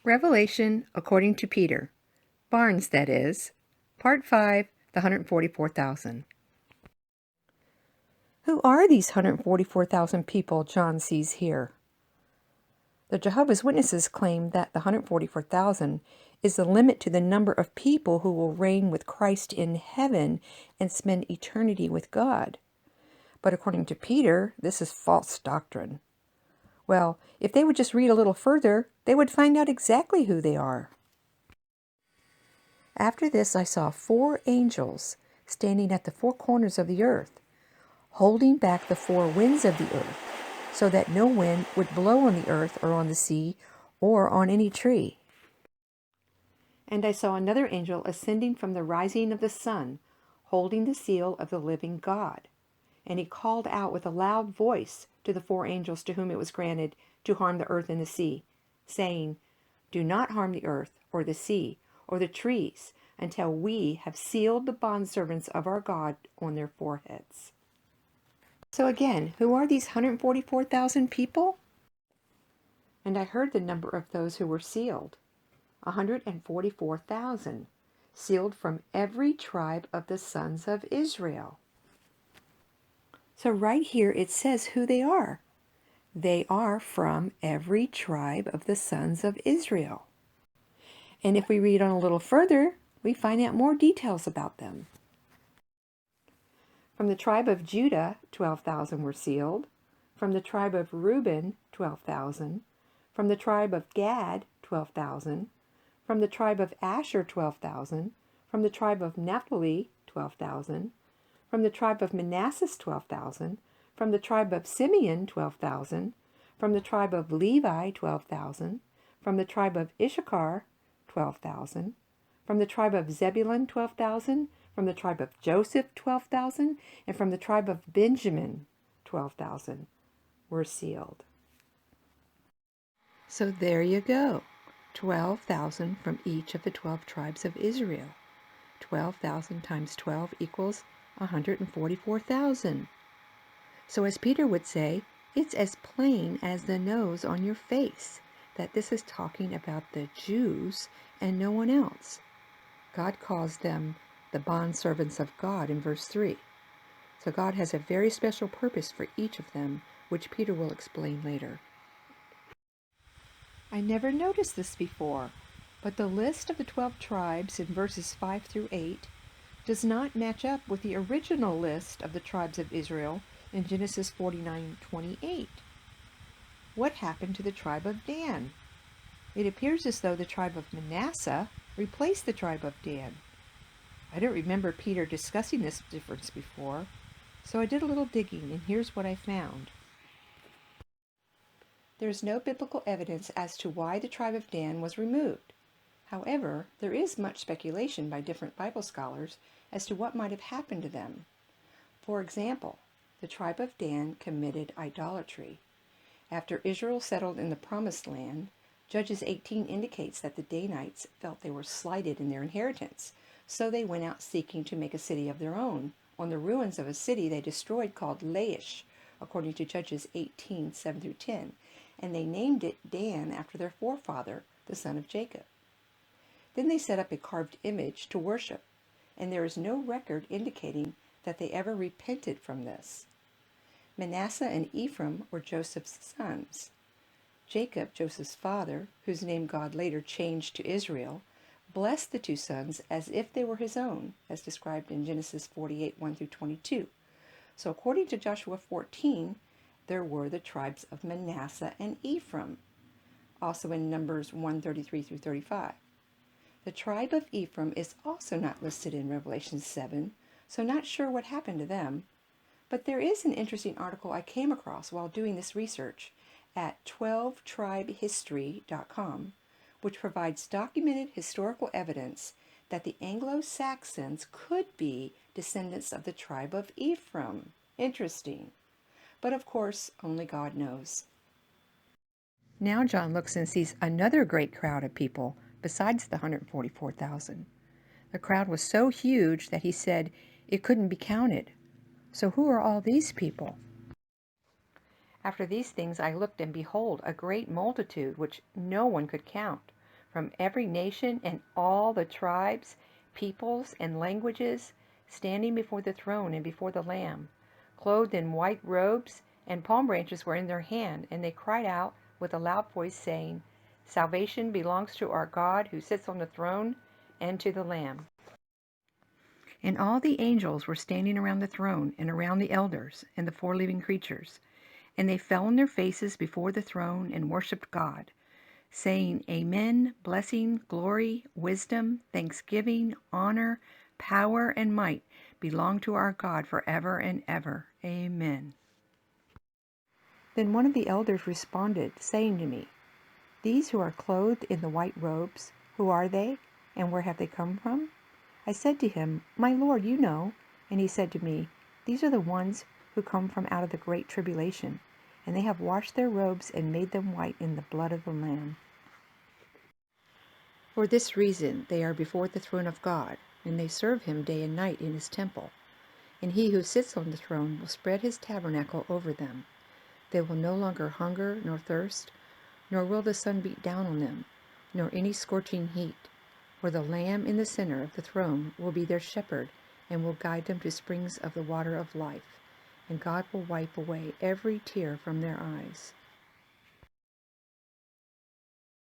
Revelation according to Peter, Barnes that is, Part 5, the 144,000. Who are these 144,000 people John sees here? The Jehovah's Witnesses claim that the 144,000 is the limit to the number of people who will reign with Christ in heaven and spend eternity with God. But according to Peter, this is false doctrine. Well, if they would just read a little further, they would find out exactly who they are. After this I saw 4 angels standing at the 4 corners of the earth, holding back the 4 winds of the earth, so that no wind would blow on the earth or on the sea or on any tree. And I saw another angel ascending from the rising of the sun, holding the seal of the living God. And he called out with a loud voice to the 4 angels to whom it was granted to harm the earth and the sea, saying, "Do not harm the earth or the sea or the trees until we have sealed the bondservants of our God on their foreheads." So again, who are these 144,000 people? And I heard the number of those who were sealed, 144,000, sealed from every tribe of the sons of Israel. So right here it says who they are. They are from every tribe of the sons of Israel. And if we read on a little further, we find out more details about them. From the tribe of Judah, 12,000 were sealed. From the tribe of Reuben, 12,000. From the tribe of Gad, 12,000. From the tribe of Asher, 12,000. From the tribe of Naphtali, 12,000. From the tribe of Manasseh, 12,000. From the tribe of Simeon, 12,000. From the tribe of Levi, 12,000. From the tribe of Issachar, 12,000. From the tribe of Zebulun, 12,000. From the tribe of Joseph, 12,000. And from the tribe of Benjamin, 12,000 were sealed. So there you go. 12,000 from each of the 12 tribes of Israel. 12,000 times 12 equals 144,000. So as Peter would say, it's as plain as the nose on your face that this is talking about the Jews and no one else. God calls them the bondservants of God in verse 3. So God has a very special purpose for each of them, which Peter will explain later. I never noticed this before, but the list of the 12 tribes in verses 5 through 8 does not match up with the original list of the tribes of Israel in Genesis 49:28. What happened to the tribe of Dan? It appears as though the tribe of Manasseh replaced the tribe of Dan. I don't remember Peter discussing this difference before, so I did a little digging, and here's what I found. There's no biblical evidence as to why the tribe of Dan was removed. However, there is much speculation by different Bible scholars as to what might have happened to them. For example, the tribe of Dan committed idolatry. After Israel settled in the Promised Land, Judges 18 indicates that the Danites felt they were slighted in their inheritance, so they went out seeking to make a city of their own on the ruins of a city they destroyed called Laish, according to Judges 18:7-10, and they named it Dan after their forefather, the son of Jacob. Then they set up a carved image to worship, and there is no record indicating that they ever repented from this. Manasseh and Ephraim were Joseph's sons. Jacob, Joseph's father, whose name God later changed to Israel, blessed the 2 sons as if they were his own, as described in Genesis 48:1-22. So according to Joshua 14, there were the tribes of Manasseh and Ephraim, also in Numbers 1:33-35. The tribe of Ephraim is also not listed in Revelation 7, so not sure what happened to them. But there is an interesting article I came across while doing this research at 12tribehistory.com, which provides documented historical evidence that the Anglo-Saxons could be descendants of the tribe of Ephraim. Interesting. But of course, only God knows. Now John looks and sees another great crowd of people besides the 144,000. The crowd was so huge that he said it couldn't be counted. So who are all these people? After these things I looked, and behold, a great multitude which no one could count, from every nation and all the tribes, peoples, and languages, standing before the throne and before the Lamb, clothed in white robes, and palm branches were in their hand, and they cried out with a loud voice, saying, Salvation belongs to our God who sits on the throne and to the Lamb. And all the angels were standing around the throne and around the elders and the four living creatures. And they fell on their faces before the throne and worshipped God, saying, Amen, blessing, glory, wisdom, thanksgiving, honor, power, and might belong to our God forever and ever. Amen. Then one of the elders responded, saying to me, These who are clothed in the white robes, who are they, and where have they come from? I said to him, My Lord, you know. And he said to me, These are the ones who come from out of the great tribulation, and they have washed their robes and made them white in the blood of the Lamb. For this reason they are before the throne of God, and they serve him day and night in his temple. And he who sits on the throne will spread his tabernacle over them. They will no longer hunger nor thirst, nor will the sun beat down on them, nor any scorching heat. For the Lamb in the center of the throne will be their shepherd, and will guide them to springs of the water of life. And God will wipe away every tear from their eyes.